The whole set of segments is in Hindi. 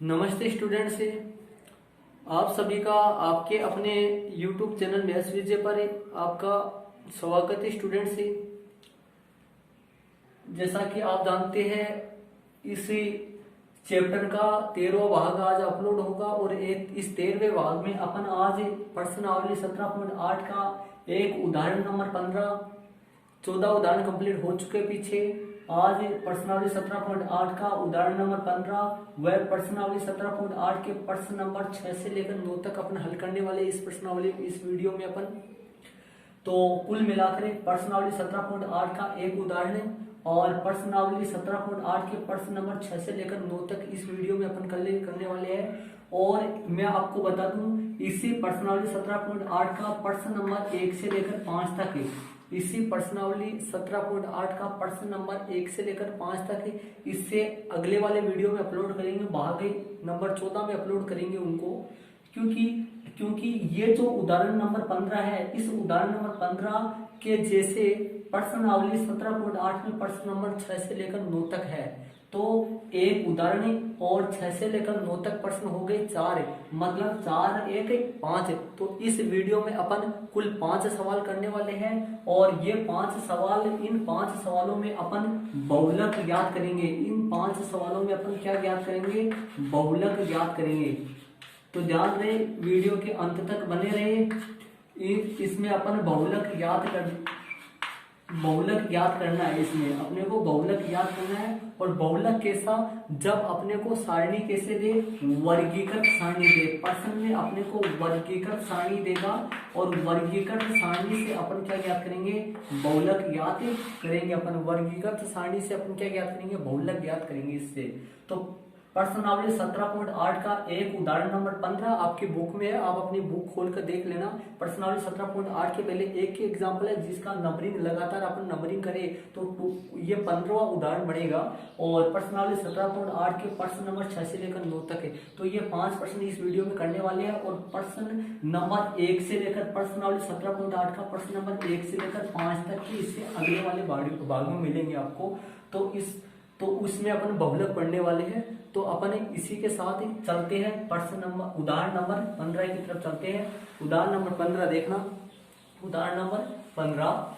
नमस्ते स्टूडेंट्स। आप सभी का आपके अपने YouTube चैनल मैथ्स विजय पर आपका स्वागत है स्टूडेंट्स। जैसा कि आप जानते हैं इस चैप्टर का 13वां भाग आज अपलोड होगा और इस 13वें भाग में अपन आज प्रश्नावली 17.8 का एक उदाहरण नंबर 15 14 उदाहरण कंप्लीट हो चुके पीछे। आज प्रश्नावली 17.8 का उदाहरण नंबर 15 व प्रश्नावली 17.8 के प्रश्न नंबर 6 से लेकर 9 तक अपन हल करने वाले इस प्रश्नावली इस वीडियो में अपन। तो कुल मिलाकर प्रश्नावली 17.8 का एक उदाहरण है और प्रश्नावली 17.8 के प्रश्न नंबर 6 से लेकर 9 तक इस वीडियो में अपन करने वाले हैं। और मैं आपको बता दूं इसी प्रश्नावली 17.8 का प्रश्न नंबर 1 से लेकर 5 तक इसी प्रश्नावली 17.8 का प्रश्न नंबर 1 से लेकर 5 तक इससे अगले वाले वीडियो में अपलोड करेंगे, भाग नंबर 14 में अपलोड करेंगे उनको। क्योंकि ये जो उदाहरण नंबर 15 है इस उदाहरण नंबर 15 के जैसे प्रश्नावली 17.8 में प्रश्न नंबर 6 से लेकर 9 तक है। तो एक उदाहरण और 6 से लेकर 9 तक प्रश्न हो गए 4, मतलब 4 1 5। तो इस वीडियो में अपन कुल 5 सवाल करने वाले हैं और ये 5 सवाल, इन 5 सवालों में अपन बहुलक ज्ञात करेंगे। इन 5 सवालों में अपन क्या ज्ञात करेंगे? बहुलक ज्ञात करेंगे। तो ध्यान रहे, वीडियो के अंत तक बने रहे। इसमें अपन बहुलक ज्ञात करना है। इसमें अपने को बहुलक ज्ञात करना है। और बहुलक कैसा? जब अपने को सारणी कैसे दे? वर्गीकृत सारणी दे। प्रश्न में अपने को वर्गीकृत सारणी देगा और वर्गीकृत सारणी से अपन क्या ज्ञात करेंगे? बहुलक ज्ञात करेंगे। अपन वर्गीकृत सारणी से अपन क्या ज्ञात करेंगे? बहुलक ज्ञात करेंगे इससे। तो प्रश्नावली 17.8 का एक उदाहरण नंबर 15 आपकी बुक में है, आप अपनी बुक खोल कर देख लेना। प्रश्नावली 17.8 के पहले एक ही एग्जाम्पल है जिसका नंबरिंग लगातार अपन नंबरिंग करें तो ये 15वां उदाहरण बनेगा। और प्रश्नावली 17.8 के प्रश्न नंबर 6 से लेकर 9 तक है। तो ये 5 प्रश्न इस वीडियो में करने वाले हैं। और प्रश्न नंबर 1 से लेकर प्रश्नावली 17.8 का प्रश्न नंबर 1 से लेकर 5 तक के इससे अगले वाले भाग में मिलेंगे आपको। तो उसमें अपन बहुलक पढ़ने वाले हैं। तो अपन इसी के साथ ही चलते हैं उदाहरण नंबर 15 की तरफ चलते हैं। उदाहरण नंबर 15 देखना। उदाहरण नंबर 15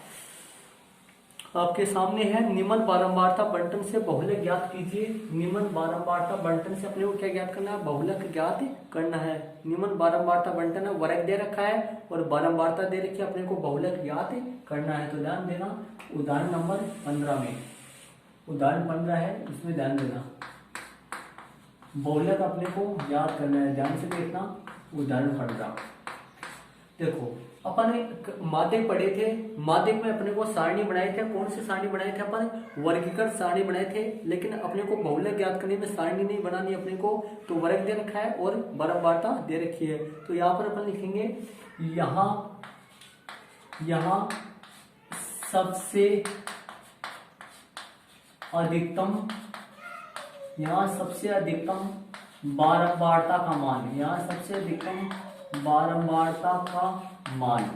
आपके सामने है। निम्न बारंबारता बंटन से बहुलक ज्ञात कीजिए। निम्न बारंबारता बंटन से अपने को क्या ज्ञात करना है? बहुलक ज्ञात करना है। निम्न बारंबारता बंटन है, वर्ग दे रखा है और बारंबारता दे रखी है, अपने को बहुलक ज्ञात करना है। तो ध्यान देना उदाहरण नंबर 15 में, उदाहरण 15 है इसमें ध्यान देना, बहुलक अपने को याद करना है। ध्यान से देखना उदाहरण 15। देखो अपन माध्यक पढ़े थे, माध्यक में अपने को सारणी बनाए थे। कौन सी सारणी बनाए थे? अपन वर्गीकृत सारणी बनाए थे। लेकिन अपने को बहुलक ज्ञात करने में सारणी नहीं बनानी अपने को, तो वर्ग दे रखा है और बारंबारता दे रखी है। तो यहाँ पर अपन लिखेंगे यहाँ सबसे अधिकतम बारंबारता का मान, यहाँ सबसे अधिकतम बारंबारता का मान,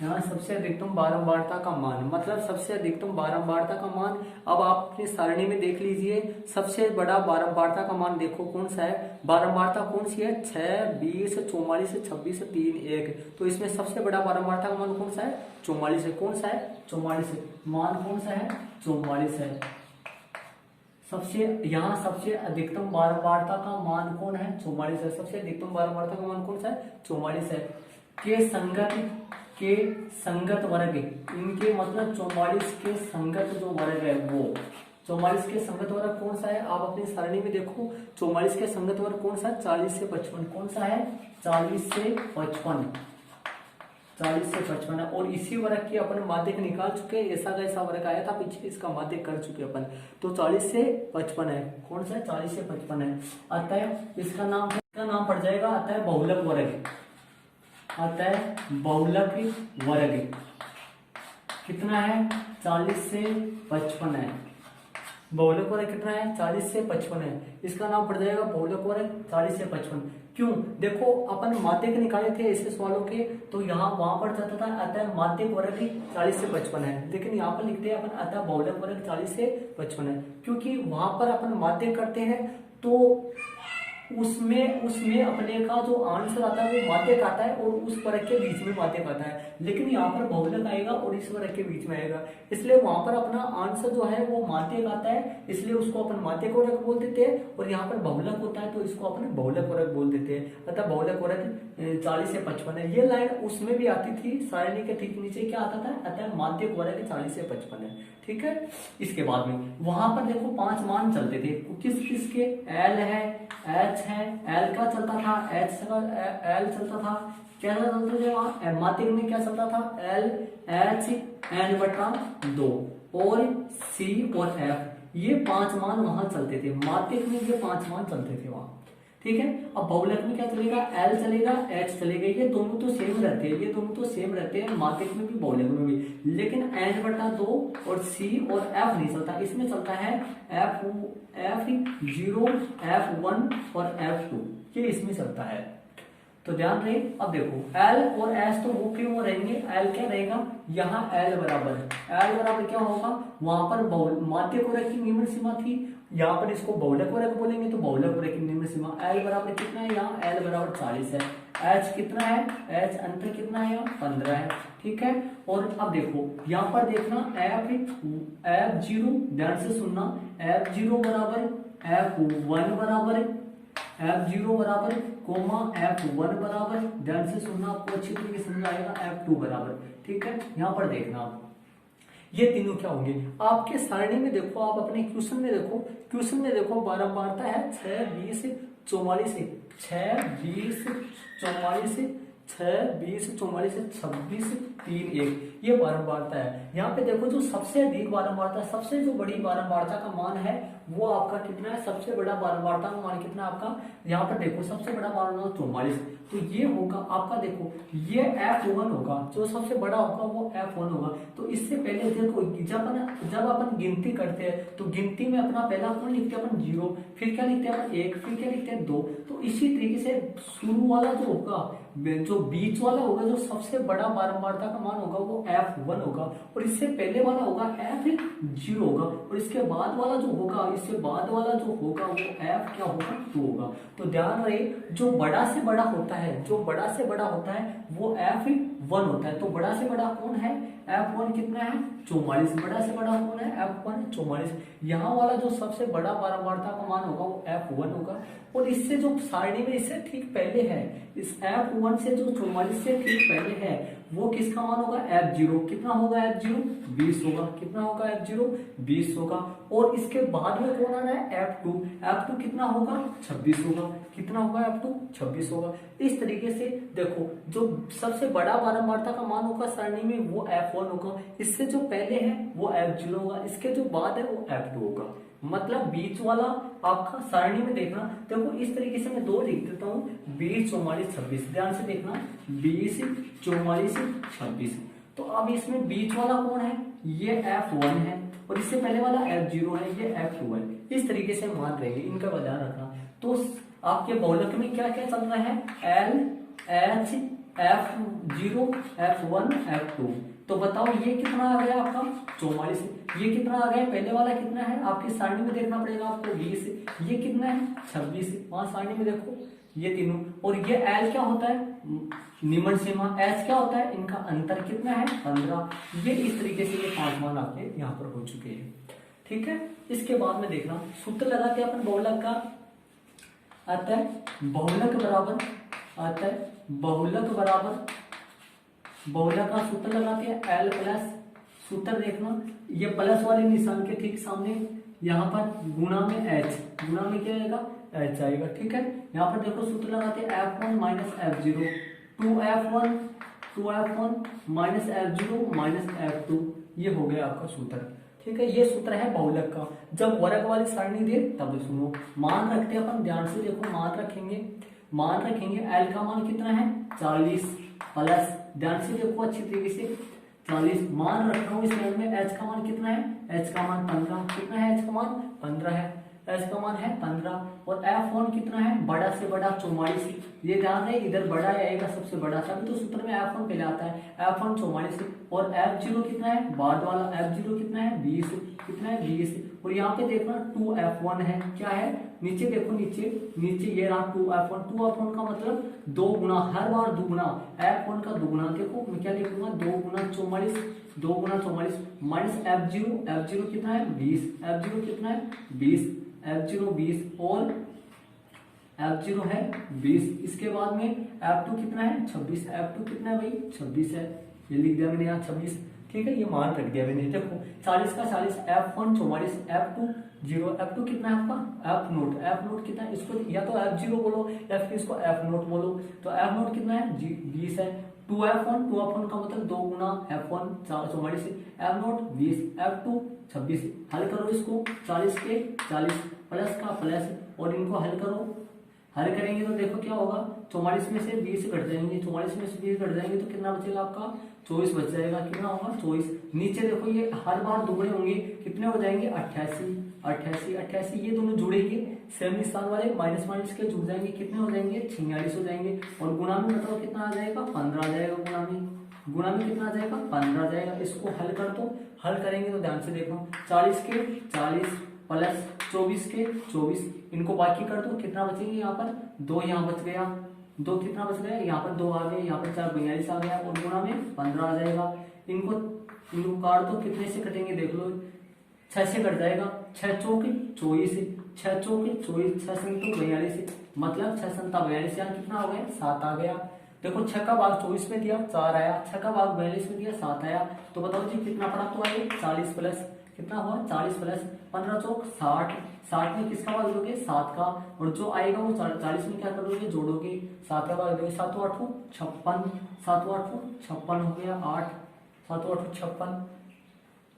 यहाँ सबसे अधिकतम बारंबारता का मान, मतलब सबसे अधिकतम बारंबारता का मान। अब आप अपनी सारणी में देख लीजिए, सबसे बड़ा बारंबारता का मान देखो कौन सा है। बारंबारता कौन सी है? 6, 20, 44, 26, 3, 1। तो इसमें सबसे बड़ा बारंबारता का मान कौन सा है? 44 है। कौन सा है? 44 है। मान कौन सा है? 44 है। यहाँ सबसे अधिकतम बारंबारता का मान कौन है? 44 है। सबसे अधिकतम बारंबारता का मान कौन सा है? 44 है। के संगत वर्ग, इनके मतलब 44 के संगत जो वर्ग है वो 44 के संगत वर्ग कौन सा है? आप अपनी सारणी में देखो 44 के संगत वर्ग कौन सा है? 40 से 55। कौन सा है? 40 से 55। 40 से 55 है। और इसी वर्ग की अपन माध्यक निकाल चुके हैं। ऐसा का ऐसा वर्ग आया था पीछे, इसका माध्यक कर चुके अपन। तो 40 से 55 है। कौन सा है? 40 से 55 है। अतः इसका नाम पड़ जाएगा अतः बहुलक वर्ग। अतः बहुलक वर्ग कितना है? 40 से 55 है। बहुलक वर्ग कितना है? 40 से 55 है। इसका नाम पड़ जाएगा बहुलक वर्ग 40 से 55। क्यों? देखो अपन माध्यक निकाले थे ऐसे सवालों के, तो यहाँ वहां पर जाता था अतः माध्यक वर्ग 40 से 55 है। लेकिन यहाँ पर लिखते हैं अपन अतः बहुलक वर्ग 40 से 55 है, क्योंकि वहां पर अपन माध्य करते हैं तो उसमें अपने का जो आंसर आता है वो माध्यक आता है और उस वर्ग के बीच में माध्यक आता है, लेकिन यहाँ पर बहुलक आएगा और इस वर्ग के बीच में आएगा, इसलिए वहां पर अपना आंसर जो है वो माध्यक आता है, इसलिए उसको अपन माध्यक वर्ग बोल देते हैं, और यहाँ पर बहुलक होता है तो इसको अपन बहुलक वर्ग बोल देते हैं। अतः बहुलक वर्ग 40 से 55 है। ये लाइन उसमें भी आती थी, सारणी के ठीक नीचे क्या आता था, अतः माध्यक वर्ग 40 से 55 है। ठीक है, इसके बाद में वहां पर देखो 5 मान चलते थे, किस किस के, एल है, एच है, एल का चलता था, एच का एल चलता था, क्या चलता था वहां माध्यक में, क्या चलता था, एल एच एन बटा 2 और सी और एफ, ये 5 मान वहां चलते थे माध्यक में, ये 5 मान चलते थे वहां। ठीक है, अब बहुलक में क्या चलेगा, एल चलेगा, एच चलेगा, ये दोनों तो सेम रहते हैं, ये दोनों तो सेम रहते हैं माध्यक में भी बहुलक में भी, लेकिन एन बटा 2 और सी और एफ नहीं चलता, इसमें चलता है F0, F1 और F2, ये इसमें चलता है। तो ध्यान रहे, अब देखो L और S तो वो क्यों रहेंगे, L क्या रहेगा, यहाँ L बराबर क्या होगा, वहां पर माध्यक वर्ग की निम्न सीमा थी, यहाँ पर इसको बहुलक वर्ग बोलेंगे तो बहुलक वर्ग की निम्न सीमा, L बराबर कितना है, यहाँ L बराबर 40 है, H कितना है, H अंतर कितना है, यहाँ 15 है। ठीक है, और अब देखो यहाँ पर देखना F0, ध्यान से सुनना, F0 बराबर F1 बराबर, F0 बराबर कोमा F1 बराबर, ध्यान से सुनना, आपको अच्छी तरीके से समझ आएगा, F2 बराबर। ठीक है, यहाँ पर देखना ये तीनों क्या होंगे आपके सारणी में, देखो आप अपने क्वेश्चन में देखो बारंबारता है 6, 20, 44, 6, 20, 44, 6, 20, 44, 26, 3, 1, ये बारंबारता है। यहाँ पे देखो जो सबसे अधिक बारंबारता, सबसे जो बड़ी बारंबारता का मान है वो आपका कितना है, सबसे बड़ा बारंबारता का मान कितना है आपका, यहाँ पर देखो सबसे बड़ा बारंबारता 44, तो ये होगा आपका, देखो ये F1 होगा, जो सबसे बड़ा होगा वो F1 होगा। तो इससे पहले देखो जब अपन गिनती करते हैं तो गिनती में अपना पहला कौन लिखते हैं अपन 0, फिर क्या लिखते हैं अपन 1, फिर क्या लिखते हैं 2, तो इसी तरीके से शुरू वाला जो होगा, जो बीच वाला होगा, जो सबसे बड़ा बारंबारता का मान होगा वो F1 होगा, और इससे पहले वाला होगा F0 होगा, और इसके बाद वाला जो होगा, इससे बाद वाला जो होगा वो F क्या होगा, 2 होगा। तो ध्यान रहे, जो बड़ा से बड़ा होता है, वो F1 होता है। तो बड़ा से बड़ा कौन है, F1 कितना है, 44, बड़ा से बड़ा कौन है, F1 44। यहाँ वाला जो सबसे बड़ा बारंबारता का मान होगा वो F1 होगा, और इससे जो सारणी में इससे ठीक पहले है, इस F1 से जो 44 से ठीक पहले है, वो किसका मान होगा, F0, कितना होगा F0, 20 होगा, कितना होगा F0, 20 होगा, और इसके बाद में कौन आ रहा है, F2 कितना होगा, 26 होगा, कितना होगा F2, 26 होगा। इस तरीके से देखो जो सबसे बड़ा बारंबारता का मान होगा सारणी में वो F1 होगा, इससे जो पहले है वो F0 होगा, इसके जो बाद है वो F2 होगा, मतलब बीच वाला आपका सारणी में देखना। देखो इस तरीके से मैं 2 लिख देता हूँ, 20, 44, 26, ध्यान से देखना, 20, 44, 26। तो अब इसमें बीच वाला कौन है, ये F1 है, और इससे पहले वाला F0 है, ये F2 है। इस तरीके से मान रहेंगे, इनका ध्यान रखना। तो आपके बहुलक में क्या क्या चल रहा है, L, H, F0, F1, F2। तो बताओ ये कितना आ गया आपका, 44, ये कितना आ गया, पहले वाला कितना है आपके सारणी में देखना पड़ेगा आपको, 20, ये कितना है, 26, वहां सारणी में देखो ये तीनों, और ये L क्या होता है, निम्न सीमा, H क्या होता है, इनका अंतर कितना है, 15। ये इस तरीके से ये 5 मान आपके यहाँ पर हो चुके हैं। ठीक है, इसके बाद में देखना सूत्र लगाते हैं अपन बहुलक का, आता है बहुलक का सूत्र लगाते हैं, L प्लस, सूत्र देखना ये प्लस वाले निशान के ठीक सामने, यहाँ पर गुणा में H, गुणा में क्या आएगा, H आएगा। ठीक है, यहाँ पर देखो सूत्र लगाते हैं F1 minus F0, 2F1 minus F0 minus F2, ये हो गया आपका सूत्र। ठीक है, ये सूत्र है बहुलक का। जब वर्ग वाली सारणी दे तब सुनो, मान रखते हैं अपन, ध्यान से देखो, मान रखेंगे L का मान कितना है, 40 प्लस, ध्यान से देखो अच्छी तरीके से, 40 मान रख रहा हूँ। इस लाइन में H का मान कितना है, H का मान 15, कितना है H का मान 15 है, H का मान है 15, और F1 कितना है, बड़ा से बड़ा 44, ये ध्यान है इधर बड़ा आएगा सबसे बड़ा, तभी तो सूत्र में F1 पहले आता है, F1 44, और F0 कितना है, बाद वाला F0 कितना है, 20, कितना है 20, और यहाँ पे देखना 2f1 है, क्या है नीचे देखो, नीचे ये रहा 2f1 का मतलब 2 गुना, हर बार दुगुना, f1 का दुगुना। देखो मैं क्या लिखूंगा, 2 गुना 44 माइनस f0 कितना है 20, f0 कितना है 20, f0 20 और f0 है 20। इसके बाद में f2 कितना है 26, f2 कितना है भाई 26 है, ये लिख दिया मैंने यहाँ 26, ठीक है, ये मान रख दिया मैंने। देखो 40 का 40, f1 44, f2 0, f2 कितना है आपका f0 कितना है, इसको या तो f0 बोलो या फिर इसको f0 बोलो। तो f0 कितना है 20 है, 2f1 का मतलब 2 गुना f1 44, f0 20, f2 26। हल करो इसको, 40 के 40 प्लस का प्लस, और इनको हल करो, हल करेंगे तो देखो क्या होगा, 44 में से 20 घट जाएंगे, 44 में से 20 घट जाएंगे तो कितना बचेगा आपका 24 बच जाएगा, कितना होगा 24। नीचे देखो ये हर बार दुगने होंगे, कितने हो जाएंगे 88, ये दोनों जुड़ेंगे, सेम स्थान वाले माइनस माइनस के जुड़ जाएंगे, कितने हो जाएंगे 46 हो जाएंगे। और गुणा में मतलब कितना आ जाएगा 15 आ जाएगा, गुणा में कितना आ जाएगा 15 आ जाएगा। इसको हल कर दो, हल करेंगे तो ध्यान से देखो, 40 के 40 प्लस 24 के 24, इनको बाकी कर दो, कितना बचेंगे यहाँ पर 2, यहाँ बच गया 2, कितना बच गया यहाँ पर 2 आ गए, यहाँ पर 4 42 आ गया, और गुणा में 15 आ जाएगा। इनको काट दो, कितने से कटेंगे देख लो, 6 से कट जाएगा, 6 चौक 24, 6 चौक 24, 6 संग 42, मतलब 6 संता 42, यहाँ कितना हो गया 7 आ गया। देखो 6 का भाग 24 में दिया 4 आया, 6 का भाग 42 में दिया 7 आया, तो बताओ जी कितना पड़ा, तो आए 40 प्लस कितना हुआ 40 प्लस 15 चौक 60, 60 में किसका भाग दोगे 7 का, और जो आएगा वो 40 में क्या करोगे जोड़ोगे, 7 का भाग दोगे, 7 8 56, 7 8 56 हो गया, 8 7 8 56।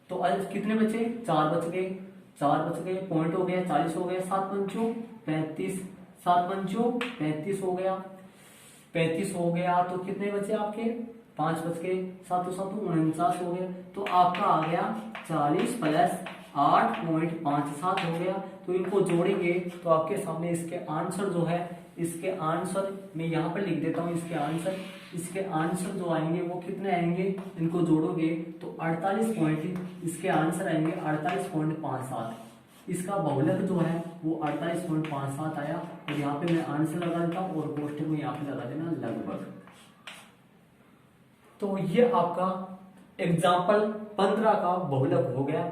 तो आज कितने बचे 4 बच गए, 4 बच गए, पॉइंट हो गया 40 हो गया, 7 पंचों 35, 7 पंचों 35 हो गया, 35 हो गया, तो कितने बचे आपके 5 बच गए, 7 7 49 हो गया। तो आपका आ गया 40 प्लस 8.57 हो गया। तो इनको जोड़ेंगे तो आपके सामने इसके आंसर जो है, इसके आंसर मैं यहाँ पर लिख देता हूँ, इसके आंसर जो आएंगे वो कितने आएंगे, इनको जोड़ोगे तो 48 पॉइंट, इसके आंसर आएंगे 48.57। इसका बहुलक जो है वो 48.57 आया, और यहाँ पे मैं आंसर लगा देता हूँ और कोष्ठक में यहाँ पे लगा देना लगभग। तो ये आपका एग्जाम्पल 15 का बहुलक हो गया,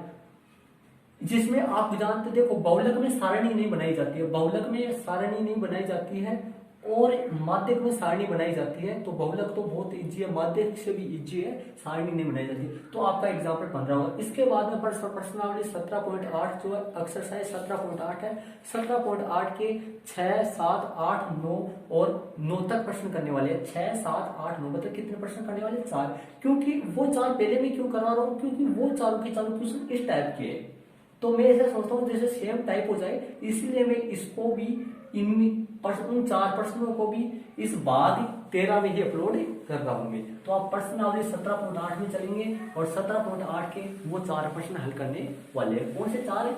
जिसमें आप जानते देखो बहुलक में सारणी नहीं बनाई जाती है, बहुलक में सारणी नहीं बनाई जाती है और माध्यक में सारणी बनाई जाती है। तो बहुलक तो बहुत इजी है, माध्यक से भी इजी है, सारणी नहीं बनाई जाती। तो आपका एग्जाम्पल 15 होगा। इसके बाद में प्रश्नावली 17.8 जो है एक्सरसाइज 17.8 है, 17.8 के 6 7 8 9 और 9 तक प्रश्न करने वाले हैं। 6 7 8 9 मतलब कितने प्रश्न करने वाले 4, क्योंकि वो 4 पहले मैं क्यों करवा रहा हूँ, क्योंकि वो चारों के चारों क्वेश्चन इस टाइप के है, तो मैं ऐसा सोचता हूँ जैसे सेम टाइप हो जाए, इसलिए मैं इसको भी उन 4 प्रश्नों को भी इस भाग 13 में ही अपलोड कर रहा हूँ मैं। तो आप प्रश्नावली 17.8 में चलेंगे और 17.8 के वो 4 प्रश्न हल करने वाले हैं। कौन से 4 है,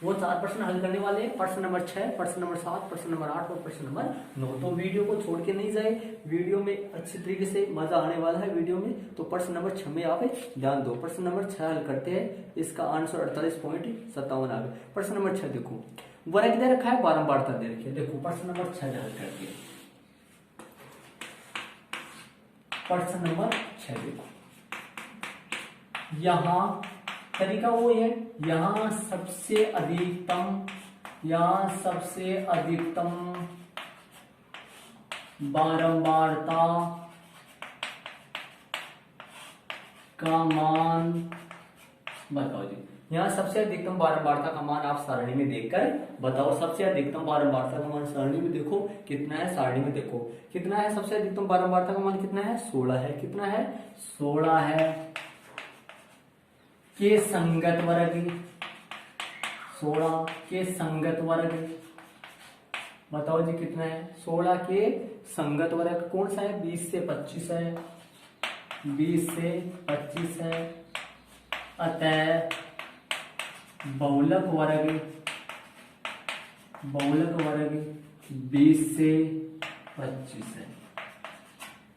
वो 4 प्रश्न हल करने वाले हैं, प्रश्न नंबर 6, प्रश्न नंबर 7, प्रश्न नंबर 8 और प्रश्न नंबर 9। तो वीडियो को छोड़ के नहीं जाए, वीडियो में अच्छी तरीके से मजा आने वाला है वीडियो में। तो प्रश्न नंबर 6 में आप ध्यान दो, प्रश्न नंबर 6 हल करते हैं, इसका आंसर 48.57 आ गया। प्रश्न नंबर 6 देखो, वर्ग दे रखा है, बारंबारता दे रखी है। देखो प्रश्न नंबर 6 हल करते हैं, प्रश्न नंबर 6 देखो, यहाँ तरीका वो है, यहाँ सबसे अधिकतम बारंबारता का मान बताओ जी। यहाँ सबसे अधिकतम बारंबारता का मान आप सारणी में देखकर बताओ। सबसे अधिकतम बारंबारता का मान सारणी में देखो कितना है, सारणी में देखो कितना है। सबसे अधिकतम बारंबारता का मान कितना है 16 है, कितना है 16 है। के संगत वर्ग 16 के संगत वर्ग बताओ जी कितना है 16 के संगत वर्ग कौन सा है 20 से 25 है, 20 से 25 है। अतः बहुलक वर्ग 20 से 25 है।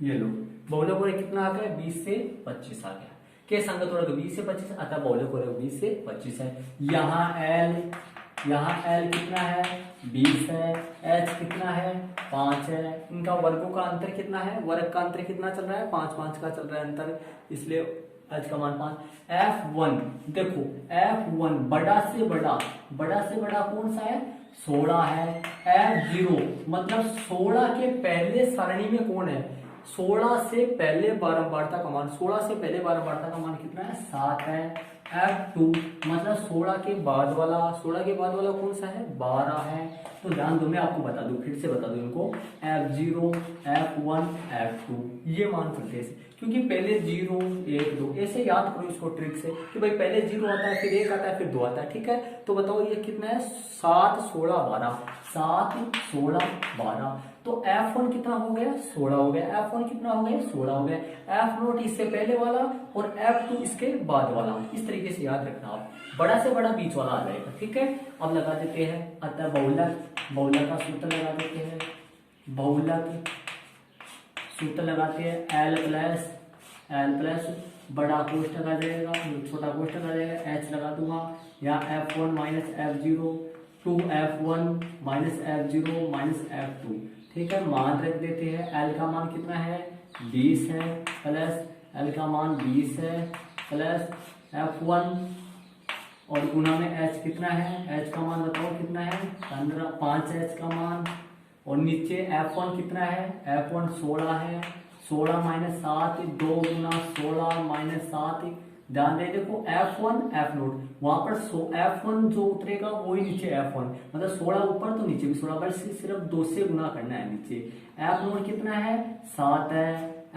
ये लो बहुलक वर्ग कितना आ गया 20 से 25 आ गया। के संगत वर्ग 20 से 25, अतः बहुलक वर्ग 20 से 25 है। यहाँ L कितना है 20 है, H कितना है 5 है, इनका वर्गों का अंतर कितना है, वर्ग का अंतर कितना चल रहा है 5 का चल रहा है अंतर, इसलिए H का मान 5। F1 देखो, F1 बड़ा से बड़ा कौन सा है 16 है। F0 मतलब 16 के पहले सारणी में कौन है, 16 से पहले बारंबारता का मान, 16 से पहले बारंबारता का मान कितना है 7 है। F2 मतलब 16 के बाद वाला कौन सा है 12 है। तो ध्यान दो, मैं आपको बता दूं, फिर से बता दूं इनको, F0 F1 F2 ये मान सकते हैं, क्योंकि पहले 0 1 2 ऐसे याद करो इसको ट्रिक से कि भाई पहले 0 आता है, फिर 1 आता है, फिर 2 आता है, ठीक है। तो बताओ ये कितना है 7 16 12, 7 16 12, तो F1 कितना हो गया 16 हो गया, F1 कितना हो गया 16 हो गया, F0 इससे पहले वाला और F2 इसके बाद वाला, इस तरीके से याद रखना आप, बड़ा से बड़ा बीच वाला आ जाएगा, ठीक है। अब लगा देते हैं, अतः बहुलक का सूत्र लगा देते हैं, बहुलक सूत्र लगाते हैं L प्लस बड़ा कोष्ठक आ जाएगा, छोटा कोष्ठक आ जाएगा, H लगा दूंगा, या F1 minus F0 2F1 minus F0 minus F2, ठीक है। मान रख देते हैं, L का मान कितना है 20 है, प्लस L का मान 20 है, प्लस F1 और गुना में H कितना है, H का मान बताओ कितना है 15 5 H का मान, और नीचे F1 कितना है, F1 16 है, 16 माइनस 7 2 गुना 16 माइनस 7, ध्यान दे देखो F1 F0 वहां पर F1 जो उतरेगा वही नीचे F1, मतलब 16 ऊपर तो नीचे भी 16, बस सिर्फ 2 से गुना करना है नीचे। F0 कितना है 7 है,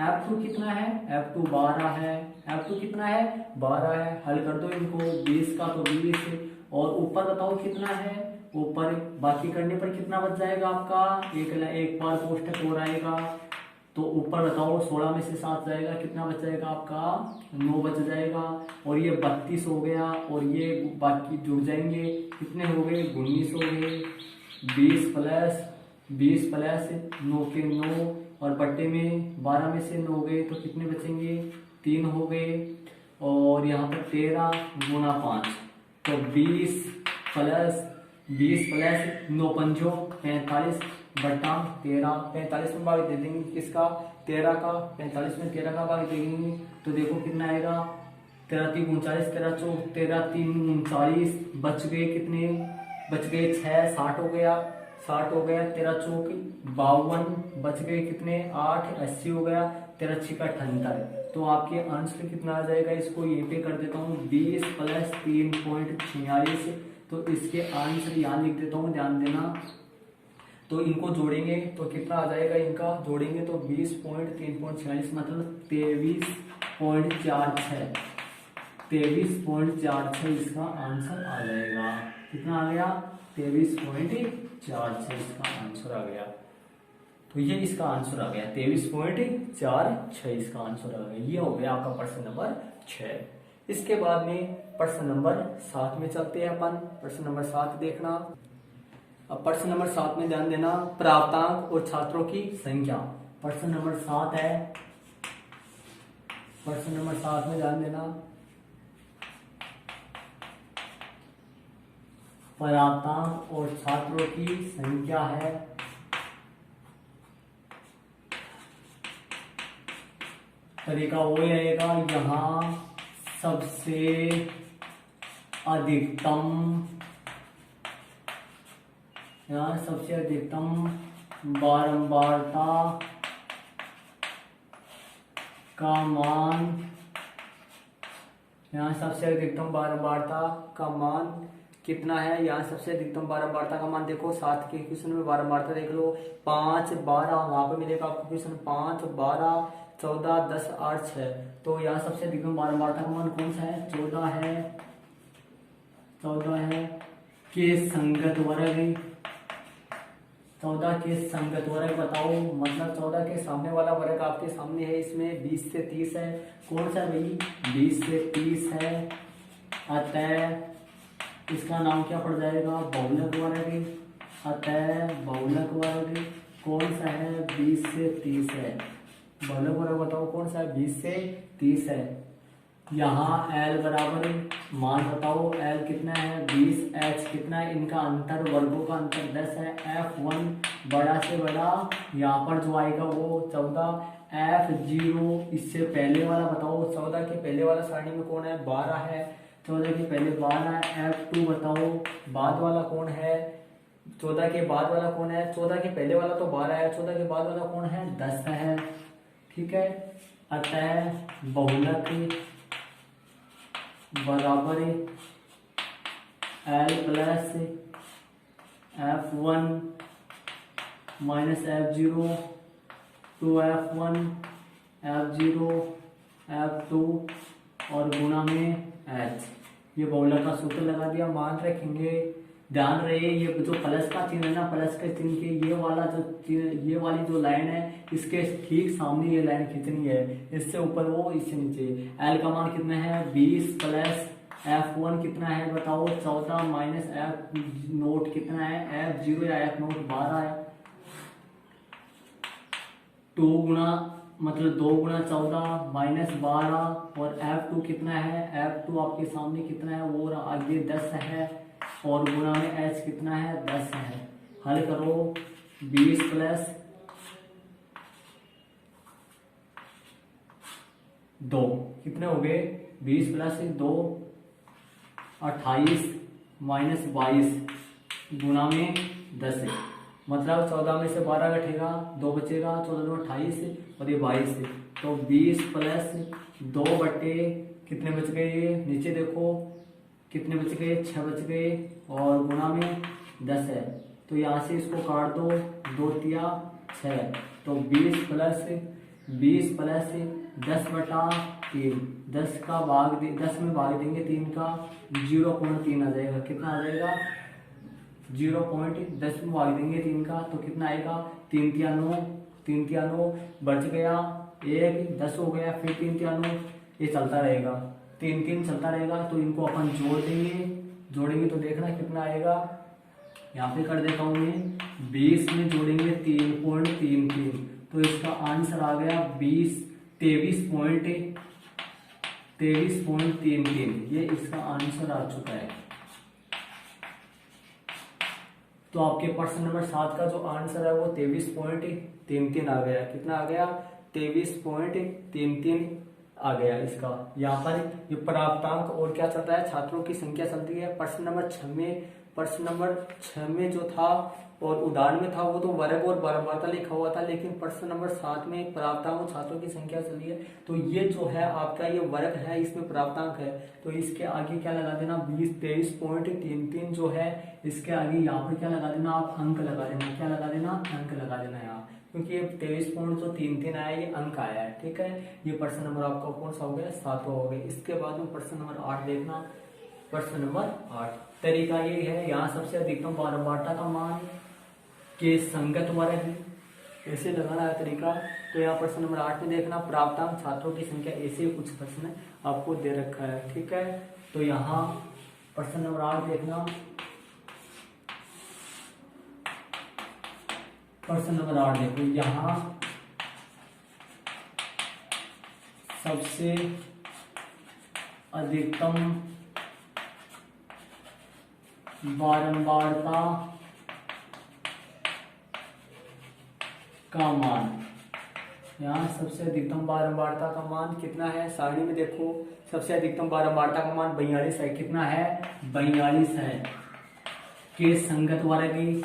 F2 कितना है, F2 12 है, F2 कितना है 12 है, हल कर दो इनको, 20 का तो 20, और ऊपर बताओ कितना है, ऊपर बाकी करने पर कितना बच जाएगा आपका, एक बार कोष्ठक हो आएगा, तो ऊपर बताओ 16 में से 7 जाएगा, कितना बच जाएगा आपका 9 बच जाएगा, और ये 32 हो गया, और ये बाकी जुड़ जाएंगे, कितने हो गए 19 हो गए, 20 प्लस 9 के 9, और बट्टे में 12 में से 9 गए, तो कितने बचेंगे 3 हो गए, और यहाँ पर 13 गुना 5, तो 20 प्लस 9 पंजो 45 बट्टा 13, 45 में भाग दे देंगे किसका 13 का, 45 में 13 का भाग दे देंगे, तो देखो कितना आएगा 13 3 39, 13 3 39, बच गए कितने, बच गए 6, 60 हो गया, 13 चौक 52, बच गए कितने 8, 80 हो गया, 13 6 का 78, तो आपके आंसर कितना आ जाएगा, इसको ये पे कर देता हूँ 20 प्लस 3.46, तो इसके आंसर यहाँ लिख देता हूँ, ध्यान देना। तो इनको जोड़ेंगे तो कितना आ जाएगा, इनका जोड़ेंगे तो 20.3.46 मतलब 23.46 इसका आंसर आ जाएगा, कितना आ गया 23.46 इसका आंसर आ गया, तो ये इसका आंसर आ गया 23.46 इसका आंसर आ गया। ये हो गया आपका प्रश्न नंबर 6। इसके बाद में प्रश्न नंबर 7 में चलते हैं अपन, प्रश्न नंबर 7 देखना। अब प्रश्न नंबर 7 में ध्यान देना, प्राप्तांक और छात्रों की संख्या, प्रश्न नंबर 7 है, प्रश्न नंबर 7 में ध्यान देना, प्राप्तांक और छात्रों की संख्या है, तरीका वो रहेगा, यहाँ सबसे अधिकतम बारंबारता का मान, यहाँ सबसे अधिकतम बारंबारता का मान कितना है, यहाँ सबसे अधिकतम बारंबारता का मान देखो 7 के क्वेश्चन में बारंबारता देख लो, 5 12 वहां पर मिलेगा आपको क्वेश्चन 5 12 14 10 8 6, तो यहाँ सबसे अधिकतम बारंबारता का मान कौन सा है 14 है के संगत वर्ग, 14 के संगत वर्ग बताओ, मतलब 14 के सामने वाला वर्ग आपके सामने है, इसमें 20 से 30 है, कौन सा भाई 20 से 30 है, अतः इसका नाम क्या पड़ जाएगा बहुलक वर्ग, अतः बहुलक वर्ग कौन सा है 20 से 30 है, बहुलक वर्ग बताओ कौन सा है 20 से 30 है, यहाँ L बराबर मान बताओ, L कितना है 20, H कितना है, इनका अंतर वर्गों का अंतर 10 है। F1 बड़ा से बड़ा यहाँ पर जो आएगा वो 14, F0 इससे पहले वाला बताओ, 14 के पहले वाला सारणी में कौन है 12 है, 14 के पहले 12 है। F2 बताओ बाद वाला कौन है, 14 के बाद वाला कौन है, 14 के पहले वाला तो 12 है, 14 के बाद वाला कौन है 10 है। ठीक है, अतः बहुलक बराबर L plus F1 minus F0 to F1 F0 F2 और गुणा में H। ये बहुलक का सूत्र लगा दिया। मान रखेंगे, ध्यान रहे ये जो प्लस का चिन्ह है ना, प्लस के चिन्ह के ये वाली जो लाइन है इसके ठीक सामने ये लाइन खींचनी है, इससे ऊपर वो इससे नीचे। L का मान कितना है 20 प्लस F1 कितना है बताओ 14 माइनस F0 कितना है F0 या F0 12 है। 2 गुणा मतलब 2 गुणा 14 माइनस 12 और F2 कितना है, F2 आपके सामने कितना है वो आगे 10 है और गुणा में H कितना है 10 है। हल करो 20 प्लस 2 कितने हो गए 20 प्लस 2 28 माइनस 22 गुणा में 10 है, मतलब 14 में से 12 घटेगा 2 बचेगा, 14 में 28 और ये 22 है। तो 20 प्लस 2 बटे कितने बच गए, नीचे देखो कितने बच गए 6 बच गए और गुणा में 10 है। तो यहाँ से इसको काट दो, 2 तिया 6, तो 20 प्लस 10 बटा 3, 10 का भाग 10 में भाग देंगे 3 का 0.3 आ जाएगा। कितना आ जाएगा 0.10 में भाग देंगे 3 का तो कितना आएगा 3 तिया 9, 3 तिया 9 बच गया 1, 10 हो गया, फिर 3 तिया 9, ये चलता रहेगा 3 3 चलता रहेगा। तो इनको अपन जोड़ेंगे तो देखना कितना आएगा, यहाँ पे कर देता हूँ मैं 20 में जोड़ेंगे 3.33 तो इसका आंसर आ गया 23.33, ये इसका आंसर आ चुका है। तो आपके प्रश्न नंबर 7 का जो आंसर है वो 23.33 आ गया। कितना आ गया 23.33 आ गया इसका। यहाँ पर ये प्राप्तांक और क्या चलता है, छात्रों की संख्या चलती है। प्रश्न नंबर 6 में जो था और उदाहरण में था वो तो वर्ग और बारंबारता लिखा हुआ था, लेकिन प्रश्न नंबर 7 में प्राप्तांक और छात्रों की संख्या चली है। तो ये जो है आपका ये वर्ग है, इसमें प्राप्तांक है तो इसके आगे क्या लगा देना 23.33 जो है इसके आगे यहाँ पर क्या लगा देना आप अंक लगा देना, क्या लगा देना अंक लगा देना यहाँ, क्योंकि ये 23.33 आया ये अंक आया है। ठीक है, ये प्रश्न नंबर आपका कौन सा हो गया 7वां हो गया। इसके बाद में प्रश्न नंबर 8 देखना। प्रश्न नंबर 8 तरीका ये है, यहाँ सबसे अधिकतम बारंबारता का मान के संगत वर्ग ऐसे लगाना है तरीका। तो यहाँ प्रश्न नंबर 8 में देखना प्राप्तांक छात्रों की संख्या, ऐसे कुछ प्रश्न आपको दे रखा है। ठीक है, तो यहाँ प्रश्न नंबर 8 देखना। प्रश्न नंबर 8 देखो, यहाँ सबसे अधिकतम बारंबारता का मान, यहाँ सबसे अधिकतम बारंबारता का मान कितना है, सारणी में देखो सबसे अधिकतम बारंबारता का मान 42 है। कितना है 42 है के संगत वर्ग,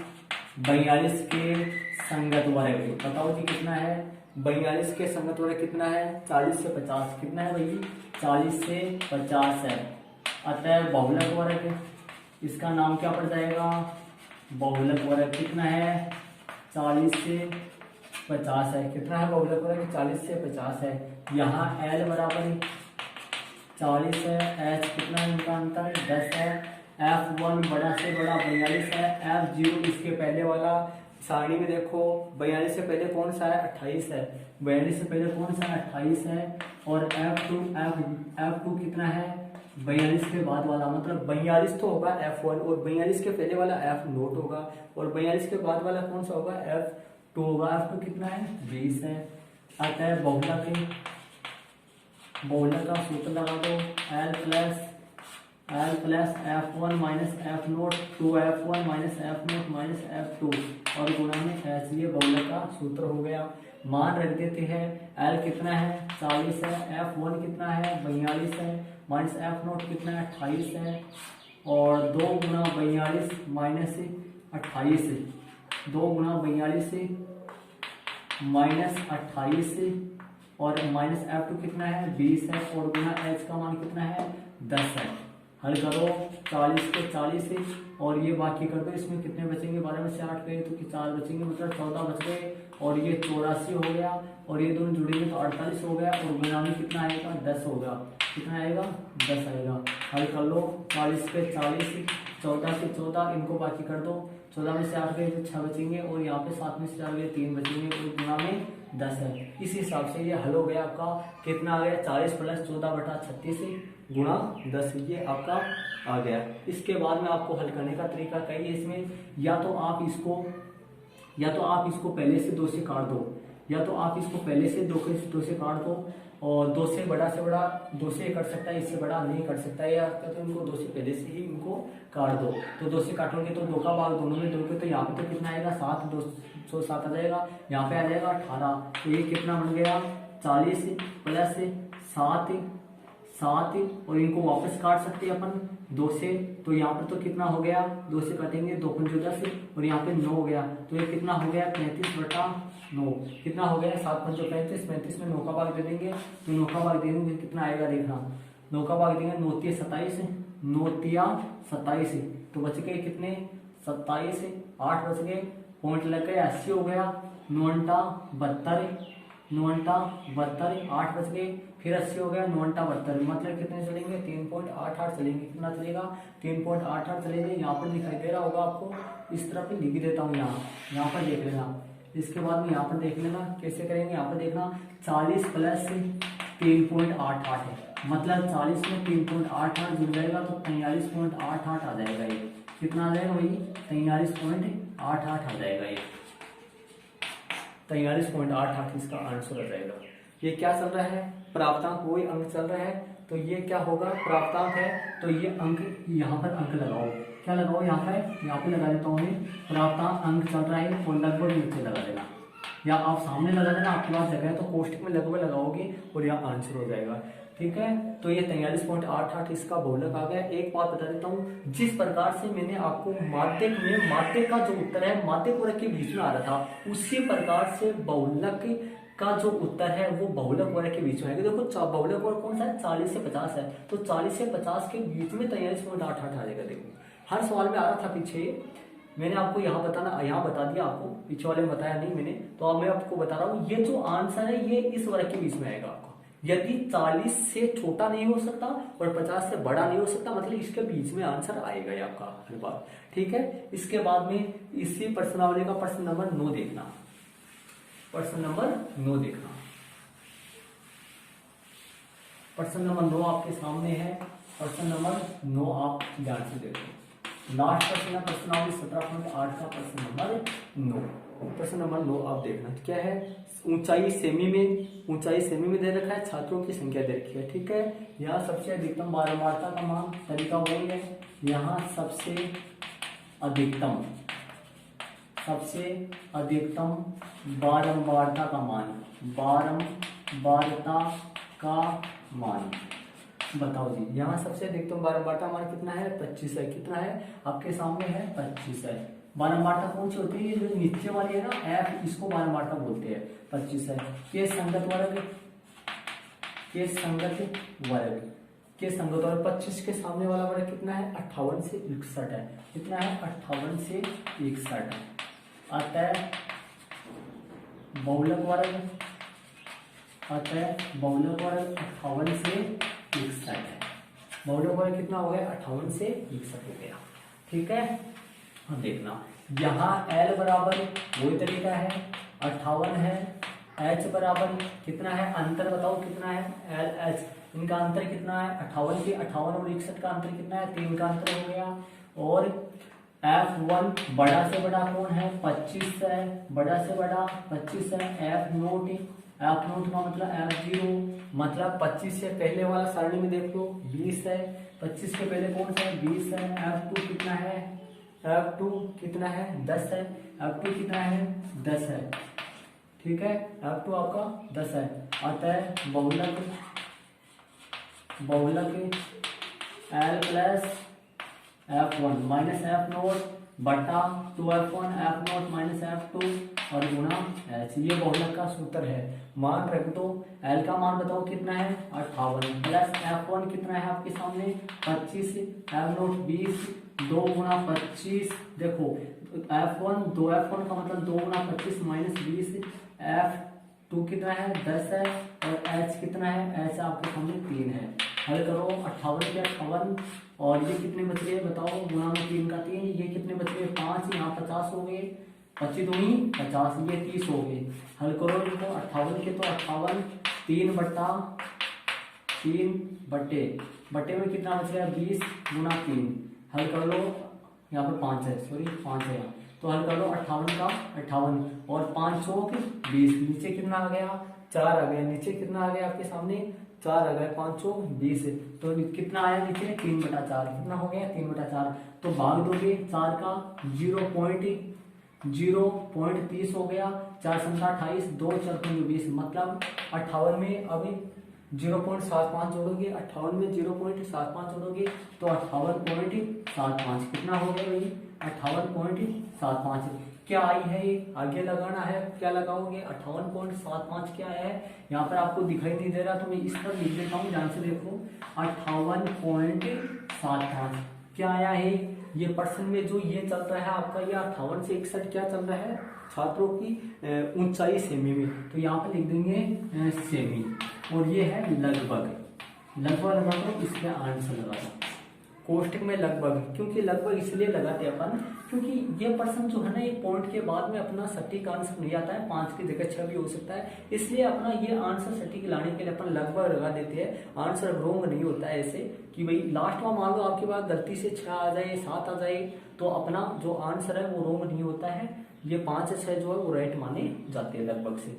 42 के संगत वर्ग बताओ जी कितना है 42 के संगत वर्ग कितना है 40 से 50, कितना है भाई 40 से 50 है। अतः बहुलक वर्ग इसका नाम क्या पड़ जाएगा बहुलक वर्ग, कितना है 40 से 50 है। कितना है बहुलक वर्ग 40 से 50 है। यहाँ L बराबर 40 है, H कितना है इनका अंतर 10 है, F1 बड़ा से बड़ा 42 है, F0 इसके पहले वाला सारणी में देखो 42 से पहले कौन सा है 28 है, 42 से पहले कौन सा 28 है और F2 कितना है 42 के बाद वाला, मतलब 42 तो होगा F1 और 42 के पहले वाला F0 होगा और 42 के बाद वाला कौन सा होगा F2 होगा। F2 कितना है 20 है। अतः बहुलक बहुलक का सूत्र लगा दो, L plus F1 minus F note 2F1 minus F note minus F2 और गुणा में एच, ये बहुलक का सूत्र हो गया। मान रख देते हैं, एल कितना है 40 है, F1 कितना है 42 है, माइनस एफ नोट कितना है 28 है, और 2 गुना 42 माइनस 28, 2 गुना 42 माइनस 28 और माइनस F2 कितना है 20 है, और गुना एच का मान कितना है 10 है। हल करो 40 के 40 और ये बाकी कर दो, इसमें कितने बचेंगे 12 में से 8 गए तो 4 बचेंगे, मतलब 14 बच गए, और ये 84 हो गया, और ये दोनों जुड़ेंगे तो 48 हो गया, और गुना में कितना आएगा 10 होगा, कितना आएगा 10 आएगा। हल कर लो 40 के 40, 14 के 14, इनको बाकी कर दो, 14 में से 8 गए तो 6 बचेंगे, और यहाँ पे 7 में से 4 गए 3 बचेंगे, और गुना में 10 है। इस हिसाब से ये हल हो गया आपका, कितना आ गया 40 प्लस 14 बटा 36 गुणा 10, ये आपका आ गया। इसके बाद में आपको हल करने का तरीका कही है इसमें, या तो आप इसको पहले से 2 से काट दो, या तो आप इसको पहले से 2 से काट दो, और 2 से बड़ा 2 से कर सकता है, इससे बड़ा नहीं कर सकता है, या तो इनको 2 से पहले से ही इनको काट दो। तो 2 से काटोगे तो 2 का भाग दोनों में दोगे तो यहाँ पे तो कितना आएगा 7, 207 आ जाएगा, यहाँ पे आ जाएगा 18, तो ये कितना बन गया 40 प्लस 7 और इनको वापस काट सकते हैं अपन 2 से, तो यहाँ पर तो कितना हो गया 2 से काटेंगे 2 पंचो 10 और यहाँ पे 9 हो गया, तो ये कितना हो गया 35 बटा 9, कितना हो गया 7 पंचो 35, 35 में 9 का भाग दे देंगे, तो 9 का भाग दे देंगे कितना आएगा देखना, 9 का भाग देंगे 9 तिया 27, 9 तिया 27, तो बच गए कितने 27, 8 बच गए, पॉइंट लग गए 80 हो गया, 9 72, 8 बच गए, फिर 80 हो गया 9 72, मतलब कितने चलेंगे 3.88 चलेंगे, कितना चलेगा 3.88 चलेंगे। यहाँ पर दिखाई दे रहा होगा आपको, इस तरह पे लिख देता हूँ, यहाँ पर देख लेना, इसके बाद में यहाँ पर देख लेना कैसे करेंगे, यहाँ पर देखना 40 प्लस 3.88 है, मतलब 40 में 3.88 जुड़ जाएगा तो 43.88 आ जाएगा, ये कितना आ जाएगा भाई 43.88 आ जाएगा, ये 43.88 इसका आंसर आ जाएगा। ये क्या चल रहा है प्राप्तांक, वही अंक चल रहा है, तो ये क्या होगा प्राप्तांक है, तो ये अंक यहाँ पर अंक लगाओ, क्या लगाओ यहाँ पे लगा देता हूँ मैं, प्राप्तांक अंक चल रहा है और लगभग नीचे लगा देना, या आप सामने लगा देना, आपके पास जगह है तो कोष्टक में लगभग लगाओगे और यहाँ आंसर हो जाएगा, ठीक है। तो ये 43.88 इसका बहुलक आ गया। एक बात बता देता हूँ, जिस प्रकार से मैंने आपको माध्यक का जो उत्तर है माध्यक वर्ग के बीच में आ रहा था, उसी प्रकार से बहुलक का जो उत्तर है वो बहुलक वर्ग के बीच में आएगा। देखो बहुलक वर्ग कौन सा है 40 से 50 है, तो 40 से 50 के बीच में 43.88 आ जाएगा। देखो हर सवाल में आ रहा था पीछे, मैंने आपको यहाँ बता दिया, आपको पीछे वाले में बताया नहीं मैंने, तो अब मैं आपको बता रहा हूँ, ये जो आंसर है ये इस वर्ग के बीच में आएगा आपको, यदि 40 से छोटा नहीं हो सकता और 50 से बड़ा नहीं हो सकता, मतलब इसके बीच में आंसर आएगा ये आपका हर बार, ठीक है। इसके बाद में इसी प्रश्नावली का प्रश्न नंबर 9 देखना, प्रश्न नंबर 9 देखना, प्रश्न नंबर 9 आपके सामने है, प्रश्न नंबर 9 आप ध्यान से देखो, लास्ट प्रश्न है प्रश्नावली 17.8 का प्रश्न नंबर 9, प्रश्न नंबर 9 आप देखना क्या है, ऊंचाई सेमी में दे रखा है, छात्रों की संख्या दे रखी है, ठीक है। यहाँ सबसे अधिकतम बारंबारता का मान, तरीका वही है, यहाँ सबसे अधिकतम बारंबारता का मान बताओ जी। यहाँ सबसे अधिकतम बारंबारता मान कितना है 25 है, कितना है आपके सामने है 25 है। बारंबारता कौन सी होती है, जो नीचे वाली है ना एफ, इसको बारंबारता बोलते हैं, 25 है। के संगत वर्ग 25 के सामने वाला वर्ग कितना है 58 से 61 है, कितना है 58 से 61। अतः बहुलक वर्ग 58 से 61 है, बहुलक वर्ग कितना हो गया 58 से 61 हो गया, ठीक है। अब देखना यहाँ L बराबर वही तरीका है 58 है, H बराबर कितना है, अंतर बताओ कितना है L H, इनका अंतर कितना है 58 और 61 का अंतर कितना है 3 का अंतर हो गया। और F1 बड़ा से बड़ा कौन है 25 है, बड़ा से बड़ा 25 है, एफ नोट का मतलब F0 मतलब 25 से पहले वाला सारणी में देख लो 20 है, 25 के पहले कौन सा है 20 है। F2 कितना है, F2 कितना है 10 है, F2 कितना है 10 है, ठीक है, F2 आपका 10 है। आता है बहुलक, बहुलक L plus F1 minus F note बटा 2F1 F note minus F2 और गुणा H, ये बहुलक का सूत्र है। मान रख दो, L का मान बताओ कितना है 58 प्लस F1 कितना है आपके सामने 25, F नोट 20, 2 गुणा 25, देखो F1 2F1 का मतलब 2 गुणा 25 माइनस 20, F2 कितना है 10 है और H कितना है, H आपके सामने 3 है। हल करो 58 के 58 और ये कितने बच गए बताओ, गुणा में 3 का 3, ये कितने बच गए 5, यहाँ 50 हो गए, 25 दूनी 50, ये 30 हो गए। हल करो इनको 58 के तो 58 3 बट्टा 3 बट्टे बट्टे में कितना बच गया 20 गुणा 3। हल कर लो, यहाँ पर 5 है, सॉरी 5 है यहाँ, तो हल कर लो 58 का 58 और 5 चौक 20, नीचे कितना आ गया 4 आ गया, नीचे कितना आ गया आपके सामने 4 आ गया, 5 चौक 20, तो कितना आया नीचे 3 बटा 4, कितना हो गया 3 बटा 4, तो भाग दोगे 4 का 0.30 हो गया, 4 संख्या 28, 2 4 20, मतलब 58 में अभी 0.75 जोड़ोगे, 58 में 0.75 जोड़ोगे तो 58.75 कितना हो गया भाई 58.75। क्या आई है ये, आगे लगाना है, क्या लगाओगे 58.75 क्या है, यहाँ पर आपको दिखाई नहीं दे रहा तो मैं इस पर लिख देता हूँ, ध्यान से देखो 58.75 क्या आया है। ये परसेंट में जो ये चल रहा है आपका, ये 58 से 61 क्या चल रहा है छात्रों की ऊंचाई सेमी में, तो यहाँ पर लिख देंगे सेमी, और ये है लगभग, लगभग लगा दो, इसमें आंसर लगा दो कोष्टक में लगभग, क्योंकि लगभग इसलिए लगाते हैं अपन क्योंकि ये पर्सन जो है ना, ये पॉइंट के बाद में अपना सटीक आंसर नहीं आता है, 5 की जगह 6 भी हो सकता है, इसलिए अपना ये आंसर सटीक लाने के लिए अपन लगभग लगा देते हैं। आंसर रॉन्ग नहीं होता है ऐसे कि भाई लास्ट में मान लो आपके पास गलती से 6 आ जाए 7 आ जाए तो अपना जो आंसर है वो रॉन्ग नहीं होता है, ये 5 से 6 जो है वो राइट माने जाते हैं लगभग से।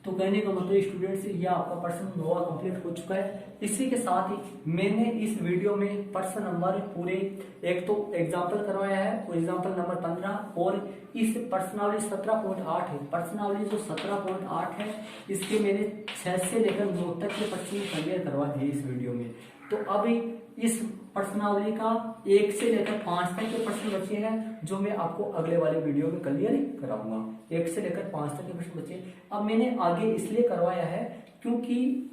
तो कहने का मतलब स्टूडेंट्स ये आपका पर्सन नोवा कंप्लीट हो चुका है। इसी के साथ ही मैंने इस वीडियो में पर्सन नंबर पूरे एक तो एग्जाम्पल करवाया है, वो एग्जाम्पल नंबर 15 और इस पर्सनावली 17.8 है, पर्सनावली जो 17.8 है इसके मैंने 6 से लेकर 9 तक के प्रश्न क्लियर करवा दिए इस वीडियो में। तो अभी इस प्रश्नावली का 1 से लेकर 5 तक के प्रश्न बचे हैं जो मैं आपको अगले वाले वीडियो में क्लियर कराऊंगा। 1 से लेकर 5 तक के प्रश्न बचे। अब मैंने आगे इसलिए करवाया है क्योंकि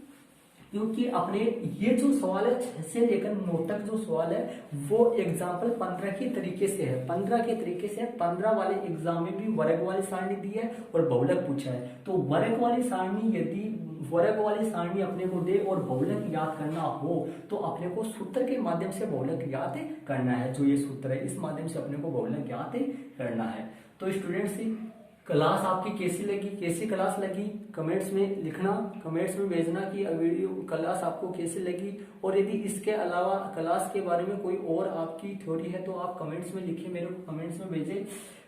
अपने ये जो सवाल है 6 से लेकर 9 तक जो सवाल है वो एग्जाम्पल 15 की तरीके से है, 15 के तरीके से 15 वाले एग्जाम में भी वर्ग वाली सारणी दी है और बहुलक पूछा है। तो वर्ग वाली सारणी यदि वर्ग वाली सारणी अपने को दे और बहुलक याद करना हो तो अपने को सूत्र के माध्यम से बहुलक याद करना है। जो ये सूत्र है इस माध्यम से अपने को बहुलक याद करना है। तो स्टूडेंट्स क्लास आपकी कैसी लगी, कैसी क्लास लगी कमेंट्स में लिखना, कमेंट्स में भेजना कि वीडियो क्लास आपको कैसी लगी। और यदि इसके अलावा क्लास के बारे में कोई और आपकी थ्योरी है तो आप कमेंट्स में लिखिए, मेरे को कमेंट्स में भेजें,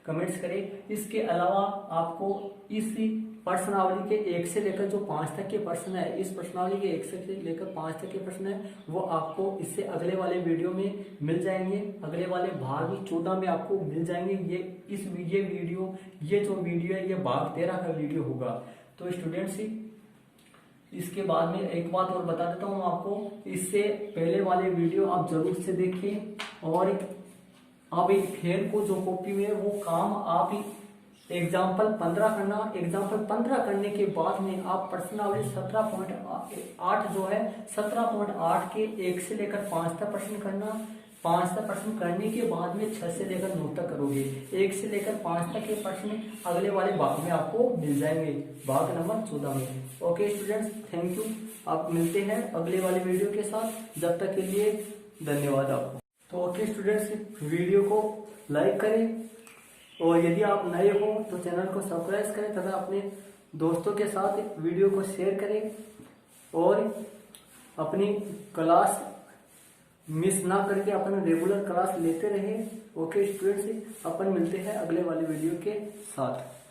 कमेंट्स करें। इसके अलावा आपको इस प्रश्नावली के 1 से लेकर जो 5 तक के प्रश्न है, इस प्रश्नावली के 1 से लेकर 5 तक के प्रश्न है वो आपको इससे अगले वाले वीडियो में मिल जाएंगे, अगले वाले भाग 14 में आपको मिल जाएंगे। ये जो वीडियो है ये भाग 13 का वीडियो होगा। तो स्टूडेंट्स इसके बाद में एक बात और बता देता हूँ आपको, इससे पहले वाले वीडियो आप जरूर से देखिए और आप एक फेयर को जो कॉपी में वो काम आप एग्जाम्पल 15 करना। एग्जाम्पल 15 करने के बाद में आप प्रश्नावली 17.8 जो है 17.8 के 1 से लेकर 5 तक प्रश्न करना। 5 तक प्रश्न करने के बाद में 6 से लेकर 9 तक करोगे। 1 से लेकर 5 तक के प्रश्न अगले वाले भाग में आपको मिल जाएंगे, भाग नंबर 14 में। Okay students, thank you. आप मिलते हैं अगले वाले वीडियो के साथ, जब तक के लिए धन्यवाद आपको। तो ओके स्टूडेंट्स, वीडियो को लाइक करें और यदि आप नए हो तो चैनल को सब्सक्राइब करें तथा अपने दोस्तों के साथ वीडियो को शेयर करें और अपनी क्लास मिस ना करके अपन रेगुलर क्लास लेते रहे। ओके स्टूडेंट्स, अपन मिलते हैं अगले वाले वीडियो के साथ।